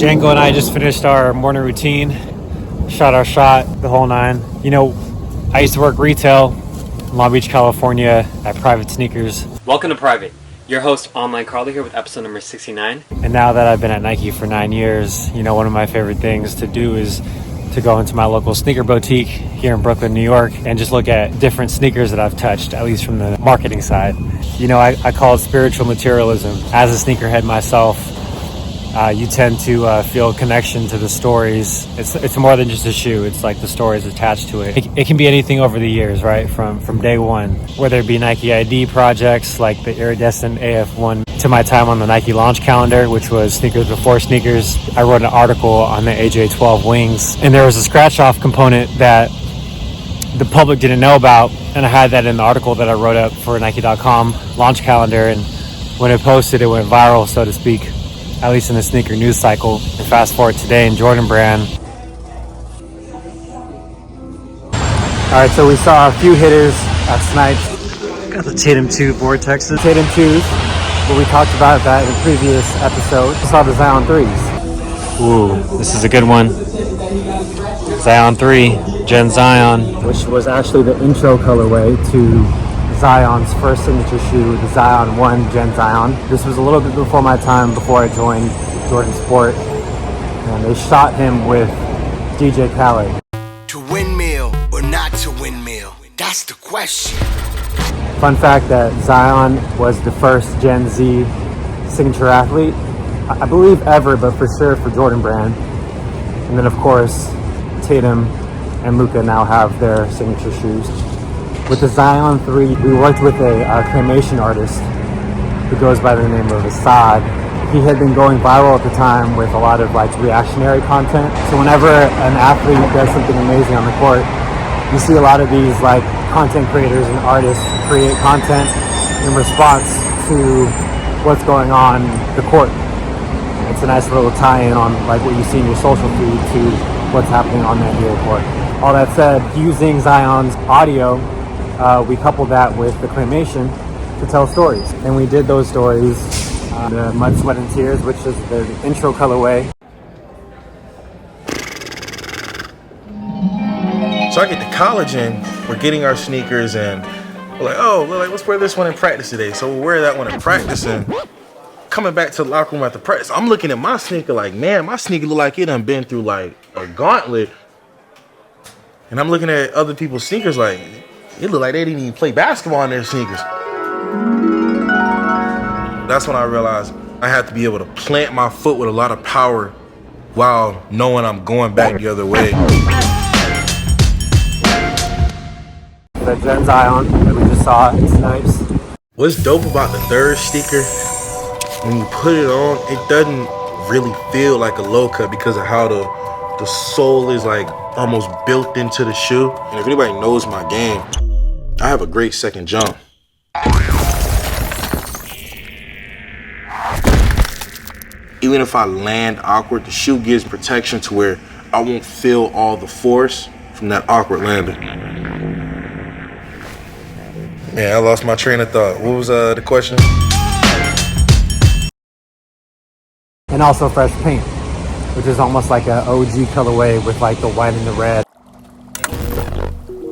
Django and I just finished our morning routine, shot our shot, the whole nine. You know, I used to work retail in Long Beach, California at Private Sneakers. Welcome to Private. Your host, Online Carly, here with episode number 69. And now that I've been at Nike for 9 years, you know, one of my favorite things to do is to go into my local sneaker boutique here in Brooklyn, New York, and just look at different sneakers that I've touched, at least from the marketing side. You know, I call it spiritual materialism. As a sneakerhead myself, you tend to feel a connection to the stories. It's more than just a shoe. It's like the stories attached to it. It can be anything over the years, right? From day one, whether it be Nike ID projects like the iridescent AF1 to my time on the Nike launch calendar, which was sneakers before sneakers. I wrote an article on the AJ12 wings, and there was a scratch off component that the public didn't know about, and I had that in the article that I wrote up for Nike.com launch calendar, and when it posted, it went viral, so to speak, at least in the sneaker news cycle. And fast forward today in Jordan Brand. All right, so we saw a few hitters at Snipes. Got the Tatum 2 Vortexes. Tatum 2s, but we talked about that in a previous episode. We saw the Zion 3s. Ooh, this is a good one. Zion 3, Gen Zion, which was actually the intro colorway to Zion's first signature shoe, the Zion 1 Gen Zion. This was a little bit before my time, before I joined Jordan Sport, and they shot him with DJ Khaled. To windmill or not to windmill, that's the question. Fun fact that Zion was the first Gen Z signature athlete, I believe ever, but for sure for Jordan Brand. And then of course, Tatum and Luka now have their signature shoes. With the Zion 3, we worked with a claymation artist who goes by the name of Assad. He had been going viral at the time with a lot of like reactionary content. So whenever an athlete does something amazing on the court, you see a lot of these like content creators and artists create content in response to what's going on the court. It's a nice little tie-in on like what you see in your social feed to what's happening on the NBA court. All that said, using Zion's audio, we coupled that with the claymation to tell stories. And we did those stories, the Mud, Sweat, and Tears, which is the intro colorway. So I get to college and we're getting our sneakers and we're like, oh, let's wear this one in practice today. So we'll wear that one in practice, and coming back to the locker room after practice, I'm looking at my sneaker like, man, my sneaker look like it done been through like a gauntlet. And I'm looking at other people's sneakers like, it look like they didn't even play basketball in their sneakers. That's when I realized I have to be able to plant my foot with a lot of power while knowing I'm going back the other way. The Gen Zion that we just saw at Snipes. What's dope about the third sneaker, when you put it on, it doesn't really feel like a low cut because of how the sole is like almost built into the shoe. And if anybody knows my game, I have a great second jump. Even if I land awkward, the shoe gives protection to where I won't feel all the force from that awkward landing. Man, I lost my train of thought. What was the question? And also fresh paint, which is almost like an OG colorway with like the white and the red.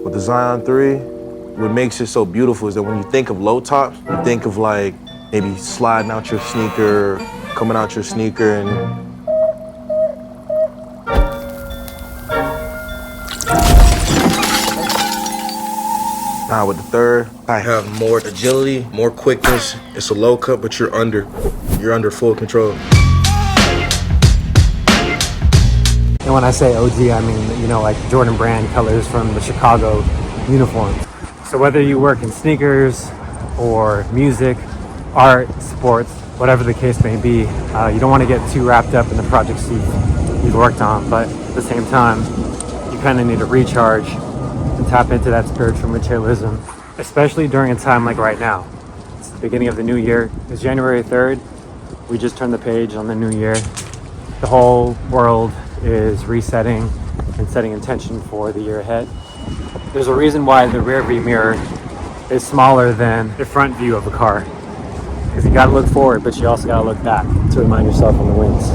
With the Zion 3, what makes it so beautiful is that when you think of low top, you think of like maybe sliding out your sneaker, coming out your sneaker, and now with the third, I have more agility, more quickness. It's a low cut, but you're under full control. And when I say OG, I mean, you know, like Jordan Brand colors from the Chicago uniform. So whether you work in sneakers or music, art, sports, whatever the case may be, you don't want to get too wrapped up in the projects you've worked on, but at the same time, you kind of need to recharge and tap into that spiritual materialism, especially during a time like right now. It's the beginning of the new year. It's January 3rd. We just turned the page on the new year. The whole world is resetting and setting intention for the year ahead. There's a reason why the rear view mirror is smaller than the front view of a car, because you got to look forward, but you also got to look back to remind yourself on the wins.